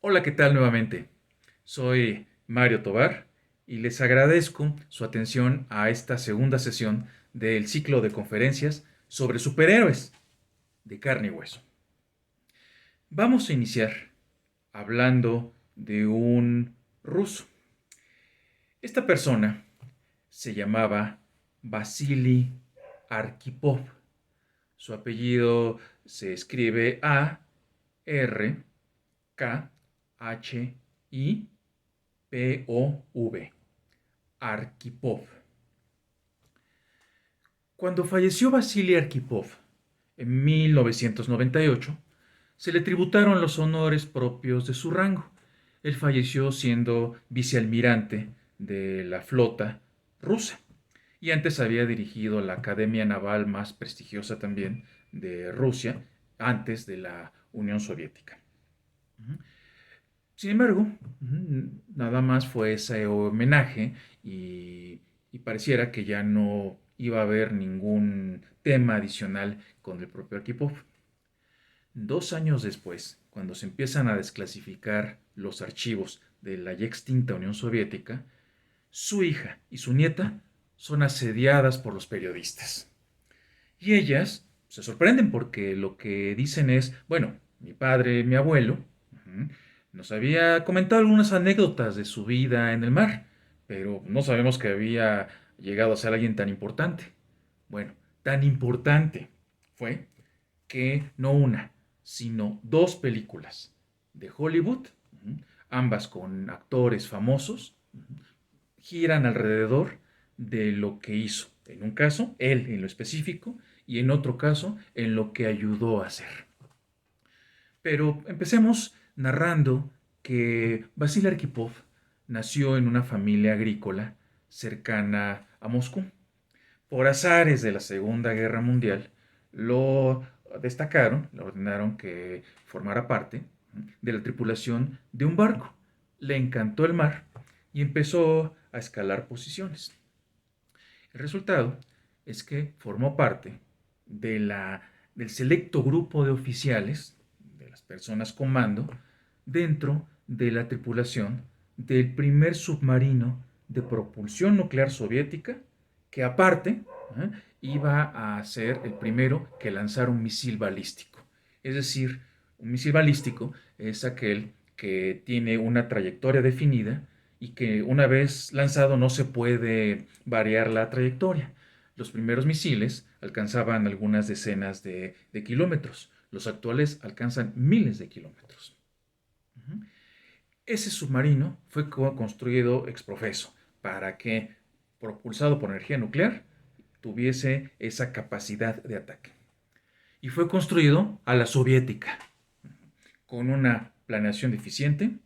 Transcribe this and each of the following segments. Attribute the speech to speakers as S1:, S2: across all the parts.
S1: Hola, ¿qué tal nuevamente? Soy Mario Tobar y les agradezco su atención a esta segunda sesión del ciclo de conferencias sobre superhéroes de carne y hueso. Vamos a iniciar hablando de un ruso. Esta persona se llamaba Vasily Arkhipov. Su apellido se escribe Arkhipov. Arkhipov. Cuando falleció Vasily Arkhipov en 1998, se le tributaron los honores propios de su rango. Él falleció siendo vicealmirante de la flota rusa y antes había dirigido la academia naval más prestigiosa también de Rusia, antes de la Unión Soviética. Sin embargo, nada más fue ese homenaje y pareciera que ya no iba a haber ningún tema adicional con el propio Arkhipov. 2 años después, cuando se empiezan a desclasificar los archivos de la ya extinta Unión Soviética, su hija y su nieta son asediadas por los periodistas. Y ellas se sorprenden porque lo que dicen es, bueno, mi padre, mi abuelo, nos había comentado algunas anécdotas de su vida en el mar, pero no sabemos que había llegado a ser alguien tan importante. Bueno, tan importante fue que no una, sino dos películas de Hollywood, ambas con actores famosos, giran alrededor de lo que hizo. En un caso, él en lo específico, y en otro caso, en lo que ayudó a hacer. Pero empecemos narrando que Vasily Arkhipov nació en una familia agrícola cercana a Moscú. Por azares de la Segunda Guerra Mundial, lo destacaron, le ordenaron que formara parte de la tripulación de un barco. Le encantó el mar y empezó a escalar posiciones. El resultado es que formó parte del selecto grupo de oficiales, de las personas comando, dentro de la tripulación del primer submarino de propulsión nuclear soviética, que aparte iba a ser el primero que lanzara un misil balístico. Es decir, un misil balístico es aquel que tiene una trayectoria definida y que una vez lanzado no se puede variar la trayectoria. Los primeros misiles alcanzaban algunas decenas de kilómetros. Los actuales alcanzan miles de kilómetros. Ese submarino fue construido ex profeso para que, propulsado por energía nuclear, tuviese esa capacidad de ataque. Y fue construido a la soviética, con una planeación deficiente,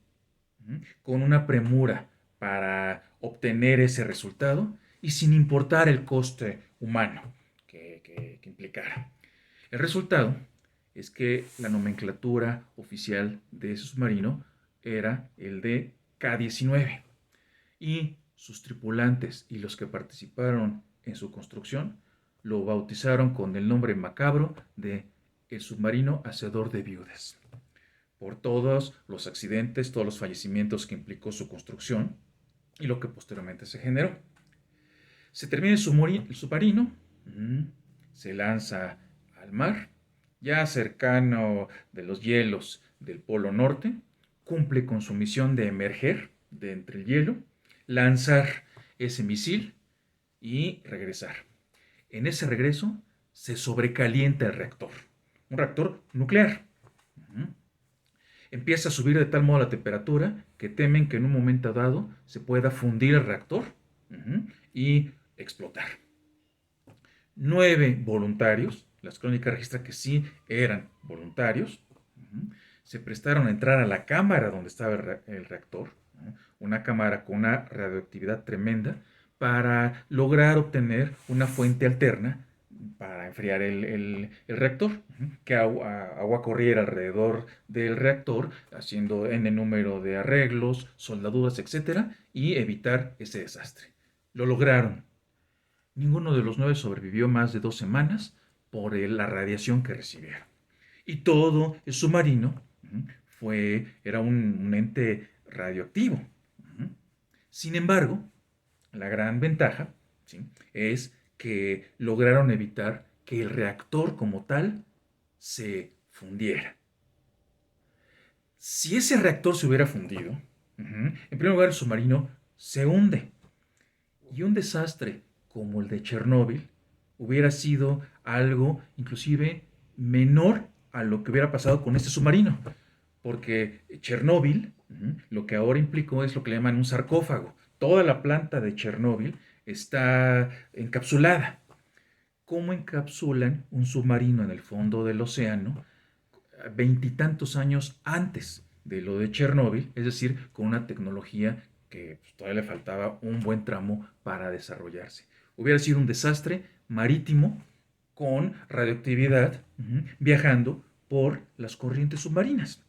S1: con una premura para obtener ese resultado y sin importar el coste humano que implicara. El resultado es que la nomenclatura oficial de ese submarino era el de K-19 y sus tripulantes y los que participaron en su construcción lo bautizaron con el nombre macabro de el submarino hacedor de viudas, por todos los accidentes, todos los fallecimientos que implicó su construcción y lo que posteriormente se generó. Se termina el submarino, se lanza al mar, ya cercano de los hielos del Polo Norte, cumple con su misión de emerger de entre el hielo, lanzar ese misil y regresar. En ese regreso se sobrecalienta el reactor, un reactor nuclear. Empieza a subir de tal modo la temperatura que temen que en un momento dado se pueda fundir el reactor y explotar. 9 voluntarios, las crónicas registran que sí eran voluntarios, se prestaron a entrar a la cámara donde estaba el reactor, una cámara con una radioactividad tremenda, para lograr obtener una fuente alterna para enfriar el reactor, que agua corriera alrededor del reactor, haciendo n número de arreglos, soldaduras, etcétera, y evitar ese desastre. Lo lograron. Ninguno de los 9 sobrevivió más de 2 semanas por la radiación que recibieron. Y todo el submarino era un ente radioactivo. Ujú. Sin embargo, la gran ventaja, ¿sí?, es que lograron evitar que el reactor como tal se fundiera. Si ese reactor se hubiera fundido, en primer lugar el submarino se hunde. Y un desastre como el de Chernóbil hubiera sido algo inclusive menor a lo que hubiera pasado con este submarino. Porque Chernóbil, lo que ahora implicó es lo que le llaman un sarcófago. Toda la planta de Chernóbil está encapsulada. ¿Cómo encapsulan un submarino en el fondo del océano veintitantos años antes de lo de Chernóbil? Es decir, con una tecnología que pues, todavía le faltaba un buen tramo para desarrollarse. Hubiera sido un desastre marítimo con radioactividad viajando por las corrientes submarinas.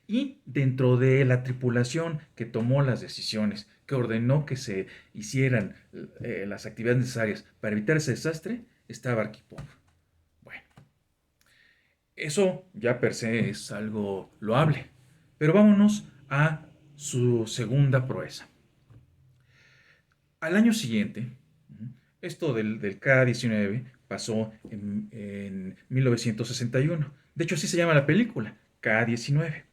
S1: Y dentro de la tripulación que tomó las decisiones, que ordenó que se hicieran las actividades necesarias para evitar ese desastre, estaba Arkhipov. Bueno, eso ya per se es algo loable. Pero vámonos a su segunda proeza. Al año siguiente, esto del K-19 pasó en 1961. De hecho, así se llama la película, K-19.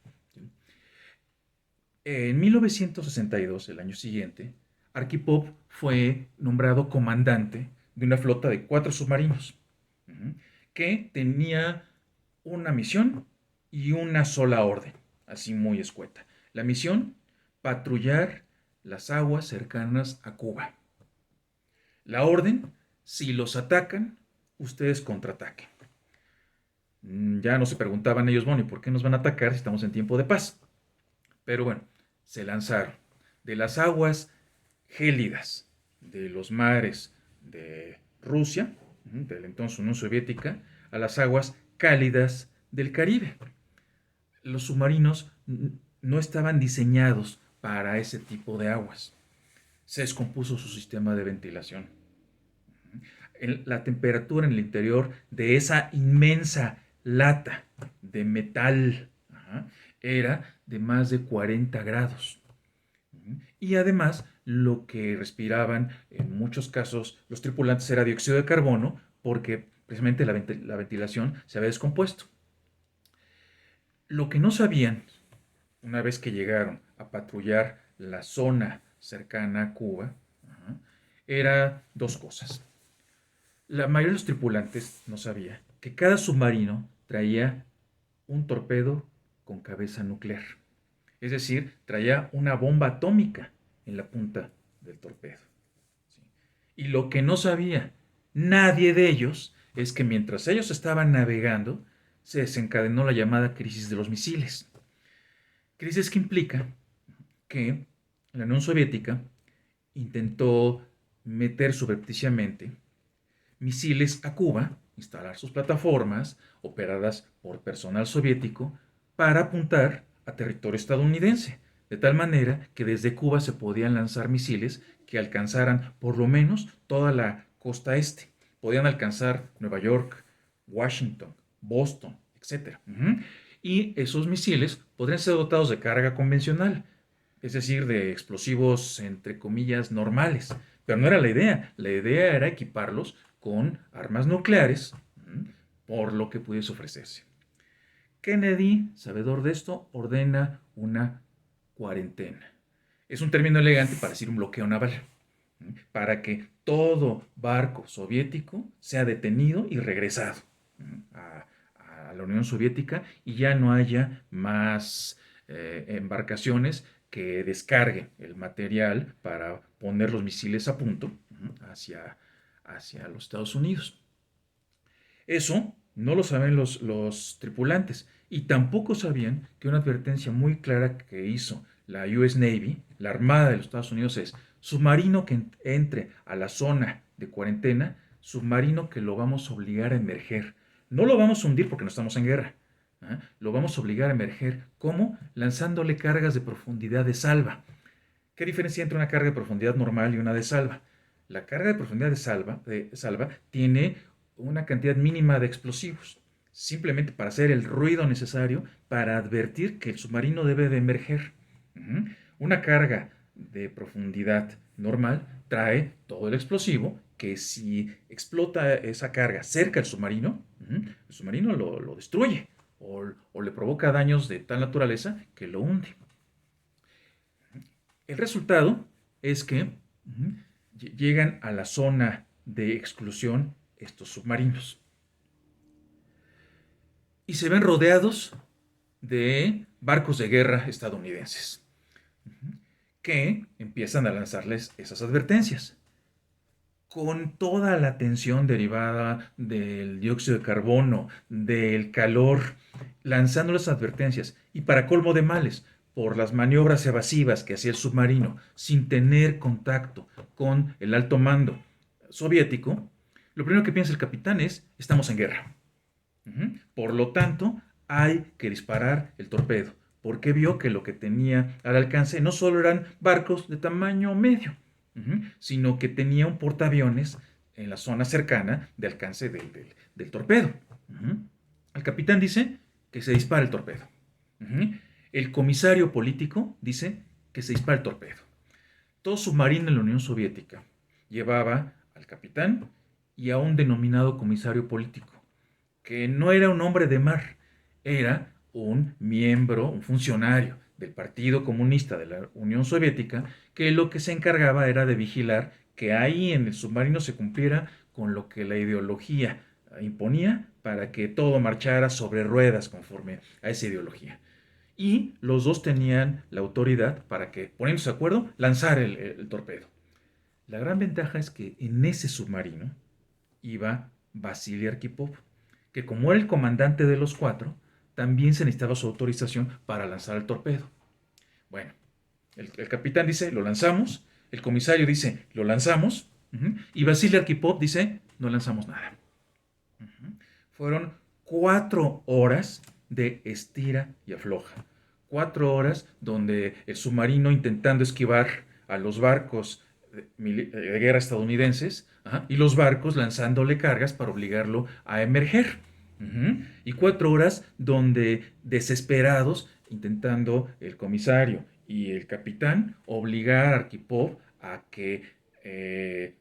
S1: En 1962, el año siguiente, Arkhipov fue nombrado comandante de una flota de 4 submarinos que tenía una misión y una sola orden, así muy escueta. La misión, patrullar las aguas cercanas a Cuba. La orden, si los atacan, ustedes contraataquen. Ya no se preguntaban ellos, bueno, ¿y por qué nos van a atacar si estamos en tiempo de paz? Pero bueno, se lanzaron de las aguas gélidas de los mares de Rusia, del entonces Unión Soviética, a las aguas cálidas del Caribe. Los submarinos no estaban diseñados para ese tipo de aguas. Se descompuso su sistema de ventilación. La temperatura en el interior de esa inmensa lata de metal era de más de 40 grados. Y además, lo que respiraban en muchos casos los tripulantes era dióxido de carbono, porque precisamente la ventilación se había descompuesto. Lo que no sabían, una vez que llegaron a patrullar la zona cercana a Cuba, era dos cosas. La mayoría de los tripulantes no sabía que cada submarino traía un torpedo con cabeza nuclear. Es decir, traía una bomba atómica en la punta del torpedo. ¿Sí? Y lo que no sabía nadie de ellos es que mientras ellos estaban navegando, se desencadenó la llamada crisis de los misiles. Crisis que implica que la Unión Soviética intentó meter subrepticiamente misiles a Cuba, instalar sus plataformas operadas por personal soviético para apuntar a territorio estadounidense, de tal manera que desde Cuba se podían lanzar misiles que alcanzaran por lo menos toda la costa este. Podían alcanzar Nueva York, Washington, Boston, etc. Y esos misiles podrían ser dotados de carga convencional, es decir, de explosivos entre comillas normales. Pero no era la idea. La idea era equiparlos con armas nucleares, por lo que pudiese ofrecerse. Kennedy, sabedor de esto, ordena una cuarentena. Es un término elegante para decir un bloqueo naval, para que todo barco soviético sea detenido y regresado a la Unión Soviética y ya no haya más embarcaciones que descarguen el material para poner los misiles a punto hacia los Estados Unidos. Eso no lo saben los tripulantes y tampoco sabían que una advertencia muy clara que hizo la US Navy, la Armada de los Estados Unidos, es: submarino que entre a la zona de cuarentena, submarino que lo vamos a obligar a emerger. No lo vamos a hundir porque no estamos en guerra. Lo vamos a obligar a emerger. ¿Cómo? Lanzándole cargas de profundidad de salva. ¿Qué diferencia entre una carga de profundidad normal y una de salva? La carga de profundidad de salva tiene una cantidad mínima de explosivos. simplemente para hacer el ruido necesario para advertir que el submarino debe de emerger. Ujú. Una carga de profundidad normal trae todo el explosivo que si explota esa carga cerca del submarino, el submarino lo destruye o le provoca daños de tal naturaleza que lo hunde. El resultado es que llegan a la zona de exclusión estos submarinos y se ven rodeados de barcos de guerra estadounidenses que empiezan a lanzarles esas advertencias. Con toda la tensión derivada del dióxido de carbono, del calor, lanzando las advertencias y para colmo de males, por las maniobras evasivas que hacía el submarino sin tener contacto con el alto mando soviético, lo primero que piensa el capitán es, estamos en guerra. Por lo tanto, hay que disparar el torpedo, porque vio que lo que tenía al alcance no solo eran barcos de tamaño medio, sino que tenía un portaaviones en la zona cercana de alcance del torpedo. El capitán dice que se dispara el torpedo. El comisario político dice que se dispara el torpedo. Todo submarino en la Unión Soviética llevaba al capitán y a un denominado comisario político, que no era un hombre de mar, era un miembro, un funcionario del Partido Comunista de la Unión Soviética, que lo que se encargaba era de vigilar que ahí en el submarino se cumpliera con lo que la ideología imponía para que todo marchara sobre ruedas conforme a esa ideología. Y los dos tenían la autoridad para que, poniéndose de acuerdo, lanzar el torpedo. La gran ventaja es que en ese submarino iba Vasily Arkhipov, que como era el comandante de los cuatro, también se necesitaba su autorización para lanzar el torpedo. Bueno, el capitán dice, lo lanzamos, el comisario dice, lo lanzamos, y Vasily Arkhipov dice, no lanzamos nada. Fueron 4 horas de estira y afloja. 4 horas donde el submarino intentando esquivar a los barcos de guerra estadounidenses, y los barcos lanzándole cargas para obligarlo a emerger. Y 4 horas donde desesperados intentando el comisario y el capitán obligar a Arkhipov a que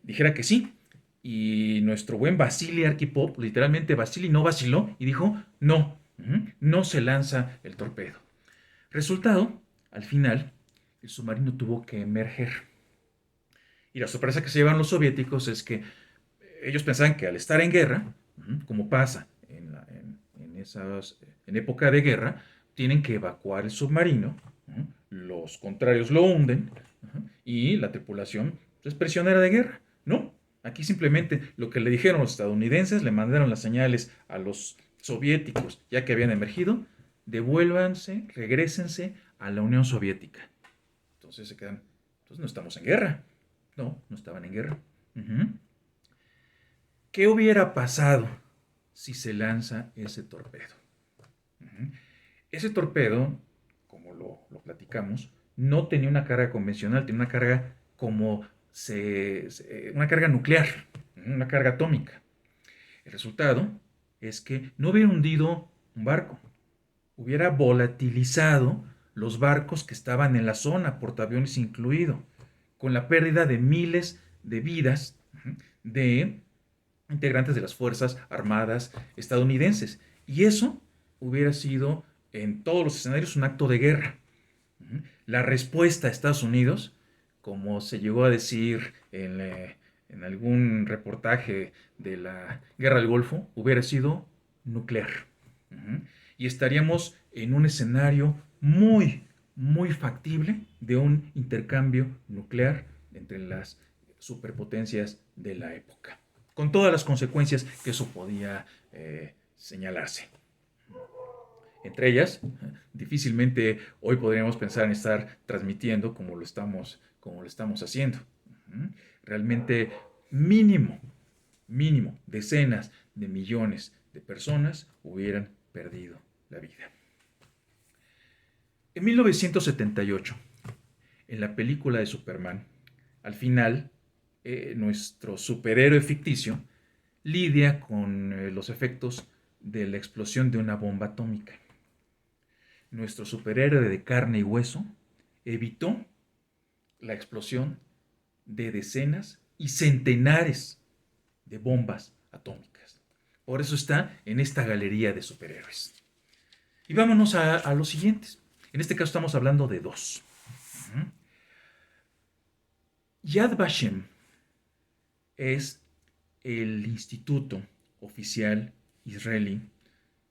S1: dijera que sí. Y nuestro buen Vasily Arkhipov, literalmente Vasily no vaciló y dijo no, no se lanza el torpedo. Resultado, al final, el submarino tuvo que emerger. Y la sorpresa que se llevan los soviéticos es que ellos pensaban que al estar en guerra, como pasa en época de guerra, tienen que evacuar el submarino, los contrarios lo hunden y la tripulación es prisionera de guerra. No, aquí simplemente lo que le dijeron los estadounidenses, le mandaron las señales a los soviéticos ya que habían emergido, devuélvanse, regrésense a la Unión Soviética. Entonces se quedan, entonces no estamos en guerra. No, no estaban en guerra. ¿Qué hubiera pasado si se lanza ese torpedo? Ese torpedo, como lo platicamos, no tenía una carga convencional, tenía una carga una carga nuclear, una carga atómica. El resultado es que no hubiera hundido un barco, hubiera volatilizado los barcos que estaban en la zona, portaaviones incluido, con la pérdida de miles de vidas de integrantes de las Fuerzas Armadas estadounidenses. Y eso hubiera sido en todos los escenarios un acto de guerra. La respuesta a Estados Unidos, como se llegó a decir en algún reportaje de la Guerra del Golfo, hubiera sido nuclear. Y estaríamos en un escenario muy, muy factible de un intercambio nuclear entre las superpotencias de la época, con todas las consecuencias que eso podía señalarse. Entre ellas, difícilmente hoy podríamos pensar en estar transmitiendo como lo estamos haciendo. Realmente mínimo, decenas de millones de personas hubieran perdido la vida. En 1978, en la película de Superman, al final, nuestro superhéroe ficticio lidia con los efectos de la explosión de una bomba atómica. Nuestro superhéroe de carne y hueso evitó la explosión de decenas y centenares de bombas atómicas. Por eso está en esta galería de superhéroes. Y vámonos a los siguientes. En este caso estamos hablando de dos. Yad Vashem es el instituto oficial israelí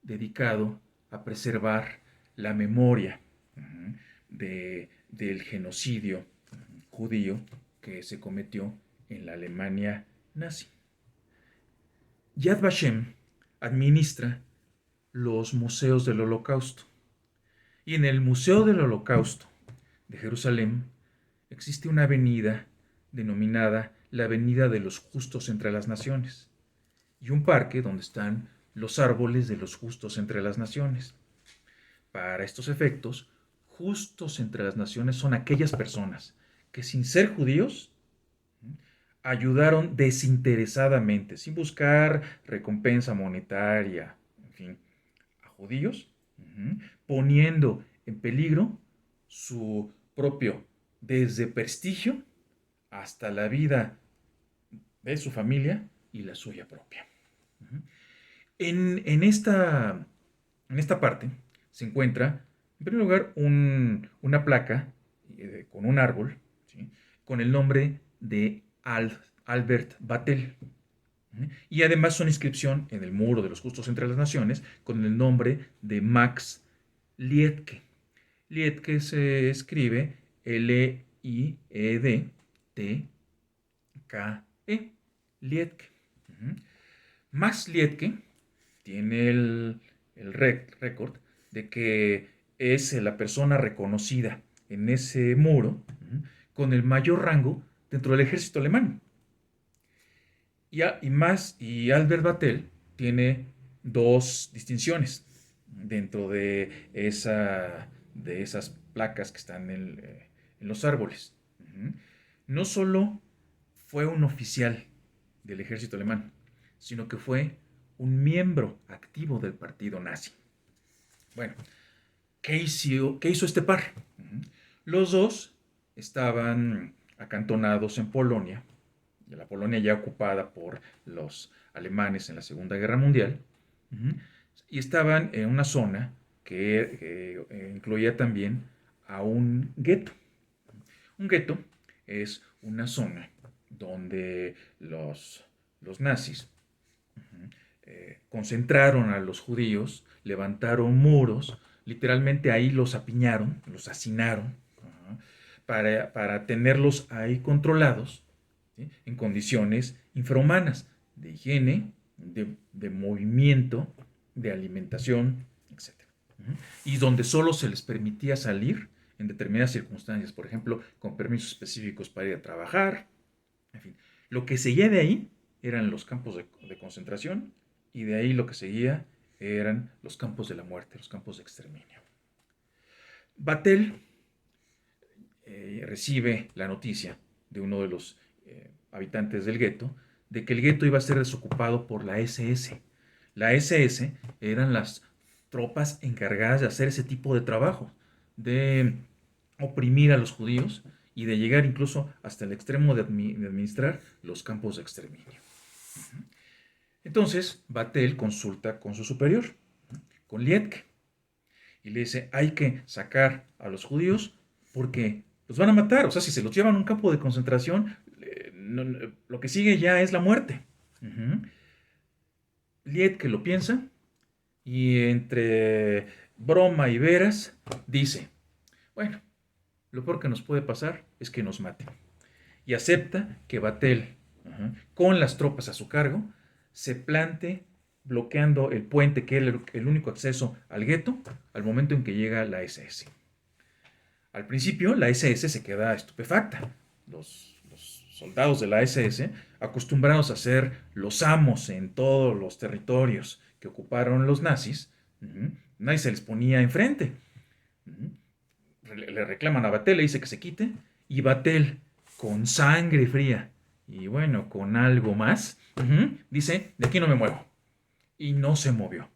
S1: dedicado a preservar la memoria del genocidio judío que se cometió en la Alemania nazi. Yad Vashem administra los museos del Holocausto. Y en el Museo del Holocausto de Jerusalén existe una avenida denominada la Avenida de los Justos entre las Naciones y un parque donde están los árboles de los justos entre las naciones. Para estos efectos, justos entre las naciones son aquellas personas que sin ser judíos ayudaron desinteresadamente, sin buscar recompensa monetaria, en fin, a judíos, poniendo en peligro su propio, desde prestigio hasta la vida de su familia y la suya propia. En esta parte se encuentra, en primer lugar, una placa con un árbol, ¿sí?, con el nombre de Albert Batel. Y además una inscripción en el muro de los justos entre las naciones con el nombre de Max Liedtke. Liedtke se escribe Liedtke. Liedtke. Max Liedtke tiene el récord de que es la persona reconocida en ese muro con el mayor rango dentro del ejército alemán. Y Albert Batel tiene dos distinciones dentro de esas placas que están en los árboles. No solo fue un oficial del ejército alemán, sino que fue un miembro activo del partido nazi. Bueno, ¿qué hizo este par? Los dos estaban acantonados en Polonia, la Polonia ya ocupada por los alemanes en la Segunda Guerra Mundial, y estaban en una zona que incluía también a un gueto. Un gueto es una zona donde los nazis concentraron a los judíos, levantaron muros, literalmente ahí los apiñaron, los hacinaron, para tenerlos ahí controlados, ¿sí?, en condiciones infrahumanas de higiene, de movimiento, de alimentación, etc. Y donde solo se les permitía salir en determinadas circunstancias, por ejemplo, con permisos específicos para ir a trabajar, en fin. Lo que seguía de ahí eran los campos de concentración, y de ahí lo que seguía eran los campos de la muerte, los campos de exterminio. Batel recibe la noticia de uno de los habitantes del gueto de que el gueto iba a ser desocupado por la SS. La SS eran las tropas encargadas de hacer ese tipo de trabajo, de oprimir a los judíos y de llegar incluso hasta el extremo de administrar los campos de exterminio. Entonces, Batel consulta con su superior, con Liedtke, y le dice, hay que sacar a los judíos porque los van a matar. O sea, si se los llevan a un campo de concentración, lo que sigue ya es la muerte. Liedtke lo piensa y entre broma y veras dice, bueno, lo peor que nos puede pasar es que nos maten. Y acepta que Batel, con las tropas a su cargo, se plante bloqueando el puente que era el único acceso al gueto al momento en que llega la SS. Al principio la SS se queda estupefacta. Los soldados de la SS, acostumbrados a ser los amos en todos los territorios que ocuparon los nazis, nadie se les ponía enfrente. Le reclaman a Batel, le dice que se quite, y Batel, con sangre fría y bueno, con algo más, dice, de aquí no me muevo. Y no se movió.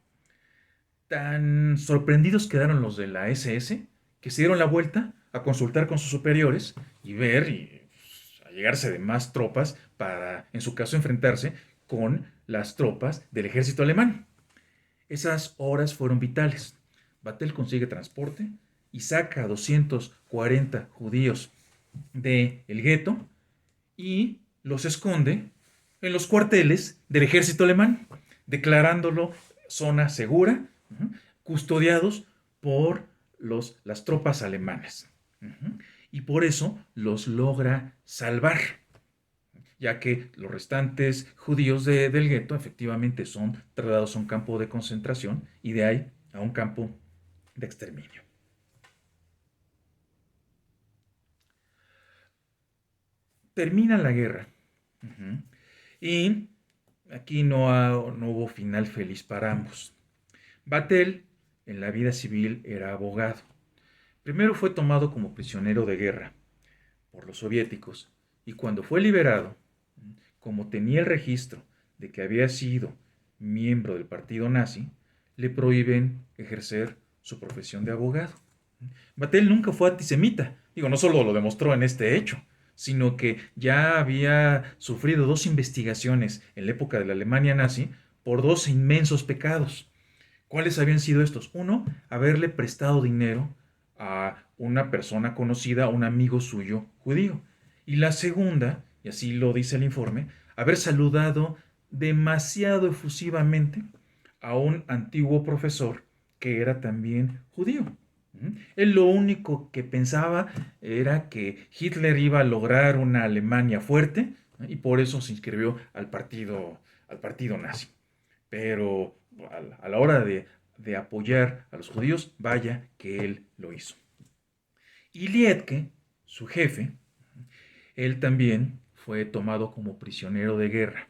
S1: Tan sorprendidos quedaron los de la SS que se dieron la vuelta a consultar con sus superiores y ver y pues, allegarse de más tropas para, en su caso, enfrentarse con las tropas del ejército alemán. Esas horas fueron vitales. Batel consigue transporte y saca a 240 judíos del gueto y los esconde en los cuarteles del ejército alemán, declarándolo zona segura, custodiados por las tropas alemanas. Y por eso los logra salvar, ya que los restantes judíos del gueto efectivamente son trasladados a un campo de concentración y de ahí a un campo de exterminio. Termina la guerra. Y aquí no hubo final feliz para ambos. Batel, en la vida civil, era abogado. Primero fue tomado como prisionero de guerra por los soviéticos y cuando fue liberado, como tenía el registro de que había sido miembro del partido nazi, le prohíben ejercer su profesión de abogado. Batel nunca fue antisemita, digo, no solo lo demostró en este hecho, sino que ya había sufrido dos investigaciones en la época de la Alemania nazi por dos inmensos pecados. ¿Cuáles habían sido estos? Uno, haberle prestado dinero a una persona conocida, a un amigo suyo judío. Y la segunda, y así lo dice el informe, haber saludado demasiado efusivamente a un antiguo profesor que era también judío. Él lo único que pensaba era que Hitler iba a lograr una Alemania fuerte, ¿no? Y por eso se inscribió al partido nazi. Pero a la hora de apoyar a los judíos, vaya que él lo hizo. Y Liedtke, su jefe, él también fue tomado como prisionero de guerra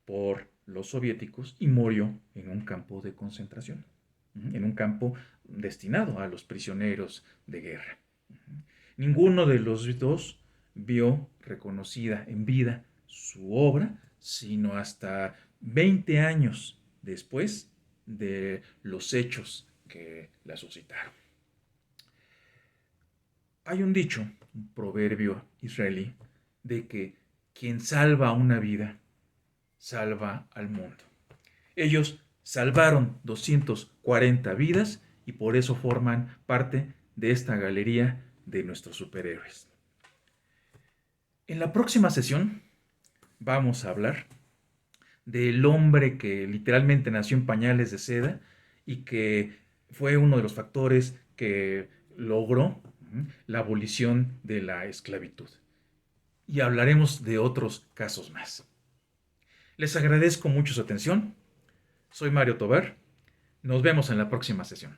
S1: por los soviéticos y murió en un campo de concentración, en un campo destinado a los prisioneros de guerra. Ninguno de los dos vio reconocida en vida su obra, sino hasta 20 años después de los hechos que la suscitaron. Hay un dicho, un proverbio israelí, de que quien salva una vida, salva al mundo. Ellos salvaron 240 vidas y por eso forman parte de esta galería de nuestros superhéroes. En la próxima sesión vamos a hablar del hombre que literalmente nació en pañales de seda y que fue uno de los factores que logró la abolición de la esclavitud. Y hablaremos de otros casos más. Les agradezco mucho su atención. Soy Mario Tobar. Nos vemos en la próxima sesión.